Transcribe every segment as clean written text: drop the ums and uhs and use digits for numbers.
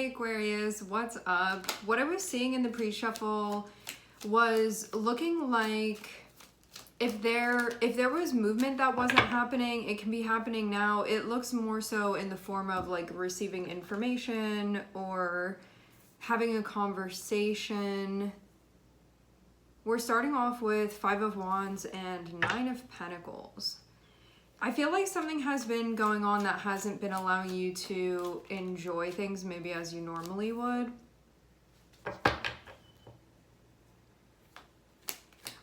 Aquarius, what's up? What I was seeing in the pre-shuffle was looking like if there was movement that wasn't happening, it can be happening now. It looks more so in the form of like receiving information or having a conversation. We're starting off with 5 of Wands and 9 of Pentacles. I feel like something has been going on that hasn't been allowing you to enjoy things maybe as you normally would.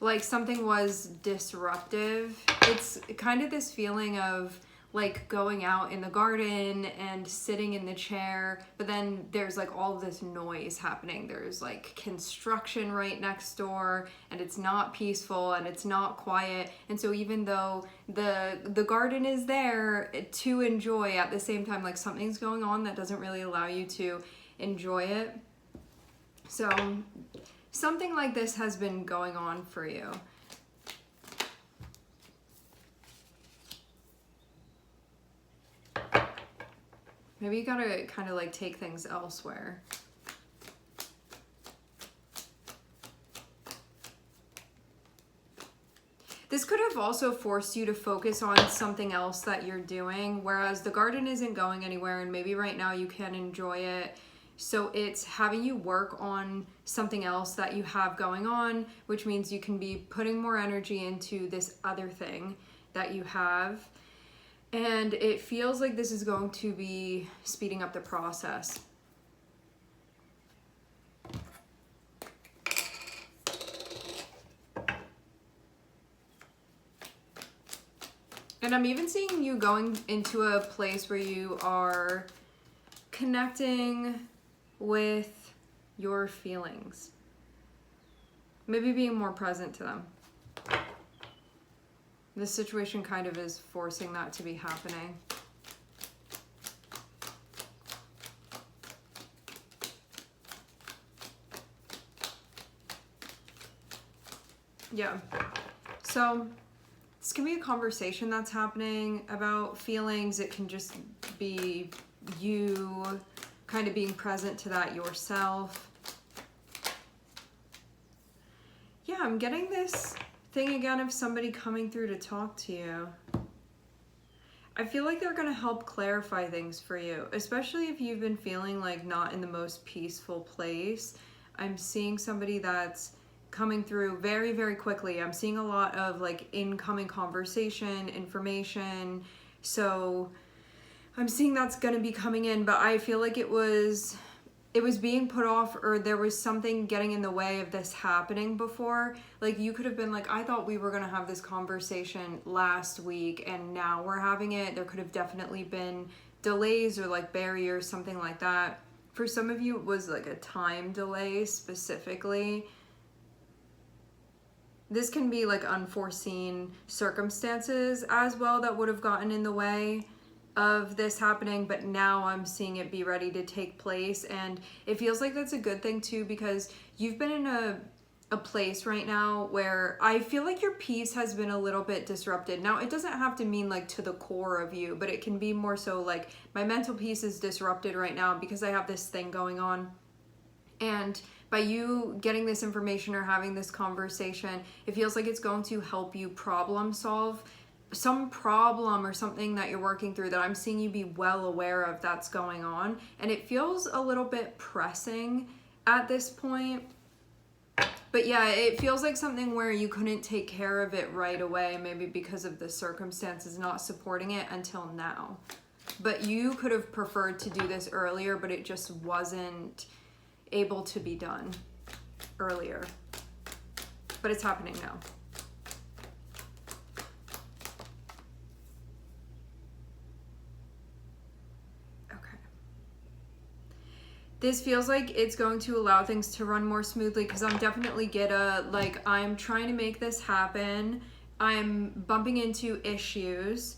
Like something was disruptive. It's kind of this feeling of like going out in the garden and sitting in the chair, but then there's like all this noise happening. There's like construction right next door and it's not peaceful and it's not quiet. And so even though the garden is there to enjoy, at the same time like something's going on that doesn't really allow you to enjoy it. So something like this has been going on for you. Maybe you gotta kind of like take things elsewhere. This could have also forced you to focus on something else that you're doing, whereas the garden isn't going anywhere and maybe right now you can enjoy it. So it's having you work on something else that you have going on, which means you can be putting more energy into this other thing that you have. And it feels like this is going to be speeding up the process. And I'm even seeing you going into a place where you are connecting with your feelings. Maybe being more present to them. This situation kind of is forcing that to be happening. Yeah. So this can be a conversation that's happening about feelings. It can just be you kind of being present to that yourself. Yeah, I'm getting this thing again of somebody coming through to talk to you. I feel like they're going to help clarify things for you, especially if you've been feeling like not in the most peaceful place. I'm seeing somebody that's coming through very, very quickly. I'm seeing a lot of like incoming conversation, information. So I'm seeing that's going to be coming in, but I feel like it was being put off, or there was something getting in the way of this happening before. Like you could have been like, I thought we were going to have this conversation last week and now we're having it. There could have definitely been delays or like barriers, something like that. For some of you, it was like a time delay specifically. This can be like unforeseen circumstances as well that would have gotten in the way of this happening, but now I'm seeing it be ready to take place. And it feels like that's a good thing too, because you've been in a place right now where I feel like your peace has been a little bit disrupted. Now it doesn't have to mean like to the core of you, but it can be more so like my mental peace is disrupted right now because I have this thing going on. And by you getting this information or having this conversation, it feels like it's going to help you problem solve some problem or something that you're working through that I'm seeing you be well aware of that's going on. And it feels a little bit pressing at this point. But yeah, it feels like something where you couldn't take care of it right away, maybe because of the circumstances not supporting it until now. But you could have preferred to do this earlier, but it just wasn't able to be done earlier. But it's happening now. This feels like it's going to allow things to run more smoothly, because I'm definitely like I'm trying to make this happen. I'm bumping into issues,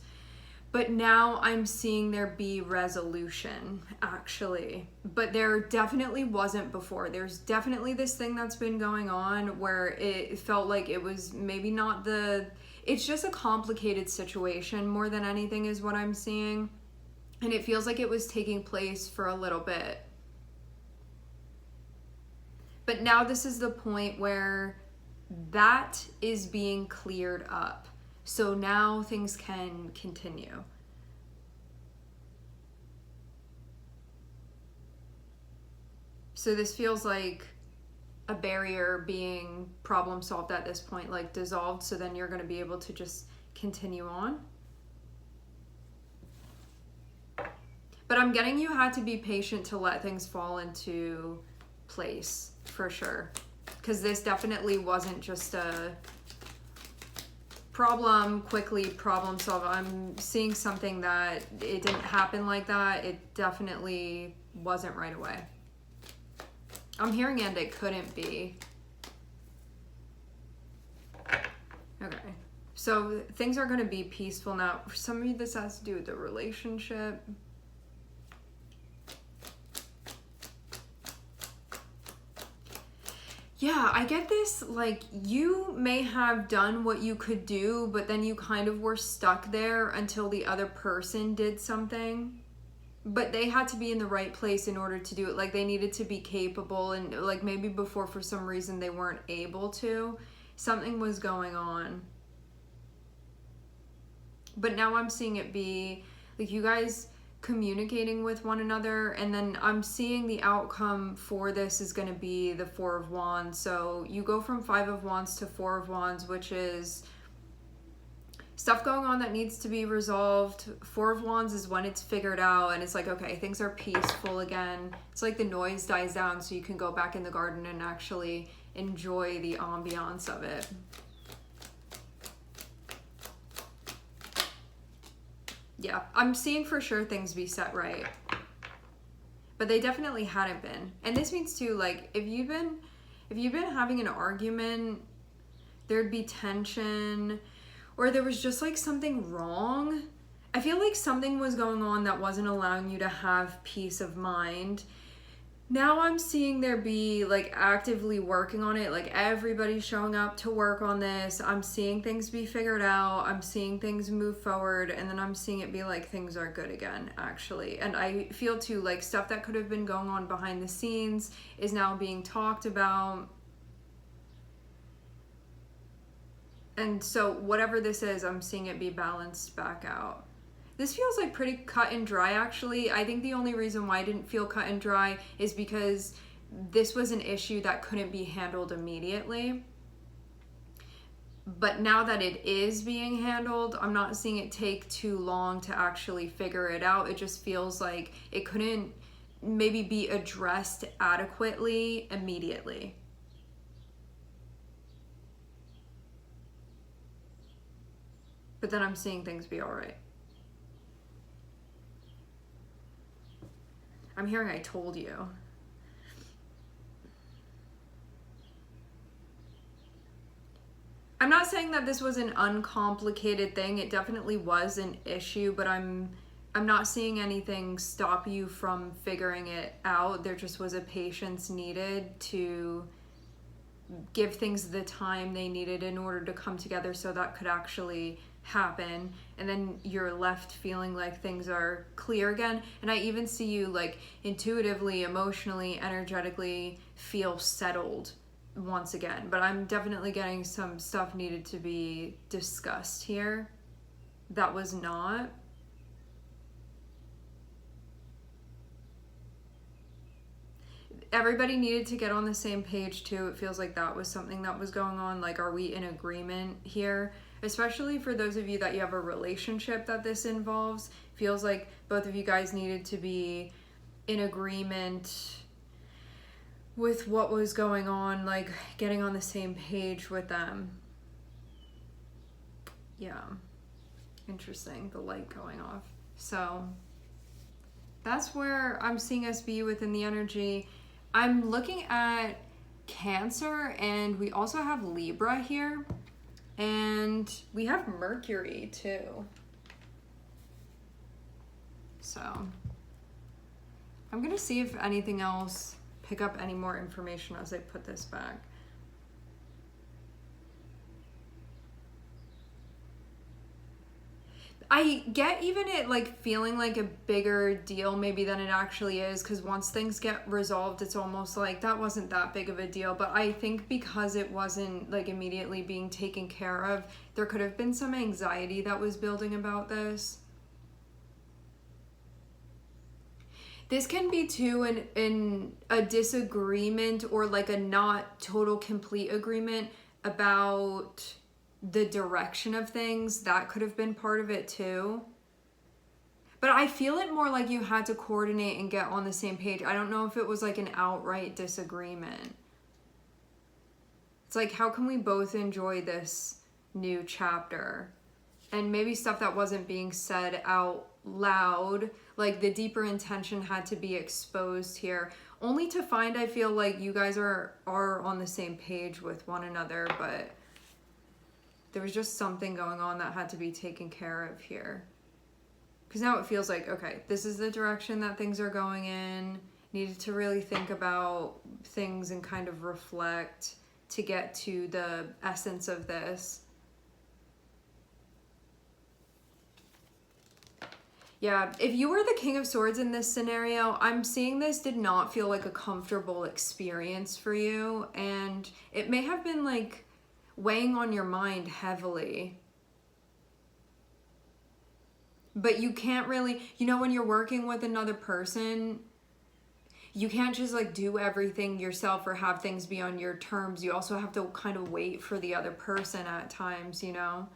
but now I'm seeing there be resolution actually. But there definitely wasn't before. There's definitely this thing that's been going on where it felt like it was maybe not it's just a complicated situation more than anything is what I'm seeing. And it feels like it was taking place for a little bit. But now this is the point where that is being cleared up. So now things can continue. So this feels like a barrier being problem solved at this point, like dissolved. So then you're going to be able to just continue on. But I'm getting you had to be patient to let things fall into place for sure. Because this definitely wasn't just a problem solve. I'm seeing something that it didn't happen like that. It definitely wasn't right away. I'm hearing and it couldn't be. Okay. So things are going to be peaceful now. For some of you, this has to do with the relationship. Yeah, I get this, like, you may have done what you could do, but then you kind of were stuck there until the other person did something. But they had to be in the right place in order to do it. Like, they needed to be capable, and, like, maybe before for some reason they weren't able to. Something was going on. But now I'm seeing it be, like, you guys communicating with one another, and then I'm seeing the outcome for this is going to be the Four of Wands. So you go from Five of Wands to Four of Wands, which is stuff going on that needs to be resolved. Four of Wands is when it's figured out and it's like, okay, things are peaceful again. It's like the noise dies down so you can go back in the garden and actually enjoy the ambiance of it. Yeah, I'm seeing for sure things be set right. But they definitely hadn't been. And this means too, like, if you've been having an argument, there'd be tension, or there was just like something wrong. I feel like something was going on that wasn't allowing you to have peace of mind. Now I'm seeing there be like actively working on it, like everybody's showing up to work on this. I'm seeing things be figured out. I'm seeing things move forward, and then I'm seeing it be like things are good again, actually. And I feel too like stuff that could have been going on behind the scenes is now being talked about. And so whatever this is, I'm seeing it be balanced back out. This feels like pretty cut and dry, actually. I think the only reason why I didn't feel cut and dry is because this was an issue that couldn't be handled immediately. But now that it is being handled, I'm not seeing it take too long to actually figure it out. It just feels like it couldn't maybe be addressed adequately immediately. But then I'm seeing things be all right. I'm hearing I told you. I'm not saying that this was an uncomplicated thing. It definitely was an issue, but I'm not seeing anything stop you from figuring it out. There just was a patience needed to give things the time they needed in order to come together so that could actually happen. And then you're left feeling like things are clear again. And I even see you like intuitively, emotionally, energetically feel settled once again. But I'm definitely getting some stuff needed to be discussed here that was not. Everybody needed to get on the same page too. It feels like that was something that was going on. Like, are we in agreement here? Especially for those of you that you have a relationship that this involves. Feels like both of you guys needed to be in agreement with what was going on, like getting on the same page with them. Yeah. Interesting, the light going off. So that's where I'm seeing us be within the energy. I'm looking at Cancer, and we also have Libra here, and we have Mercury too. So I'm gonna see if anything else, pick up any more information as I put this back. I get even it like feeling like a bigger deal maybe than it actually is, because once things get resolved, it's almost like that wasn't that big of a deal. But I think because it wasn't like immediately being taken care of, there could have been some anxiety that was building about this. This can be too in a disagreement or like a not total complete agreement about the direction of things. That could have been part of it too. But I feel it more like you had to coordinate and get on the same page. I don't know if it was like an outright disagreement. It's like, how can we both enjoy this new chapter? And maybe stuff that wasn't being said out loud, like the deeper intention had to be exposed here, only to find, I feel like you guys are on the same page with one another, but there was just something going on that had to be taken care of here. Because now it feels like, okay, this is the direction that things are going in. Needed to really think about things and kind of reflect to get to the essence of this. Yeah, if you were the King of Swords in this scenario, I'm seeing this did not feel like a comfortable experience for you. And it may have been like weighing on your mind heavily. But you can't really, you know, when you're working with another person, you can't just like do everything yourself or have things be on your terms. You also have to kind of wait for the other person at times, you know?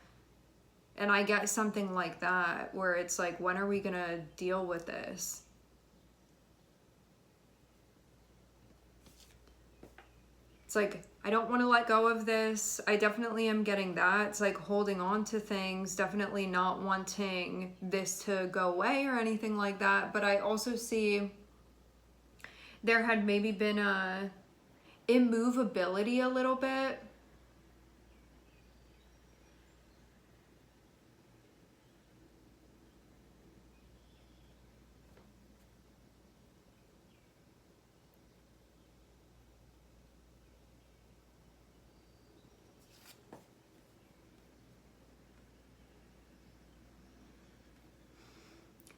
And I get something like that where it's like, when are we gonna deal with this? It's like, I don't want to let go of this. I definitely am getting that. It's like holding on to things, definitely not wanting this to go away or anything like that. But I also see there had maybe been a immovability a little bit.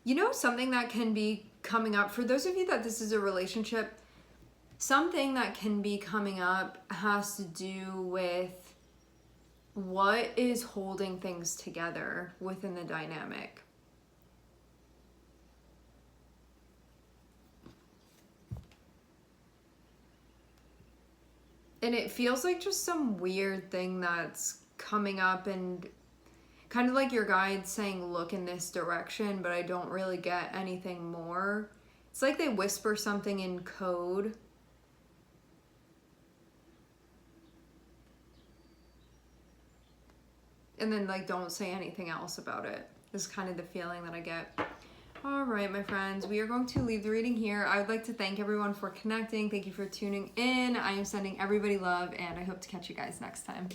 You know, something that can be coming up, for those of you that this is a relationship, something that can be coming up has to do with what is holding things together within the dynamic. And it feels like just some weird thing that's coming up, and kind of like your guide saying, look in this direction, but I don't really get anything more. It's like they whisper something in code. And then like don't say anything else about it. This is kind of the feeling that I get. All right, my friends, we are going to leave the reading here. I would like to thank everyone for connecting. Thank you for tuning in. I am sending everybody love, and I hope to catch you guys next time.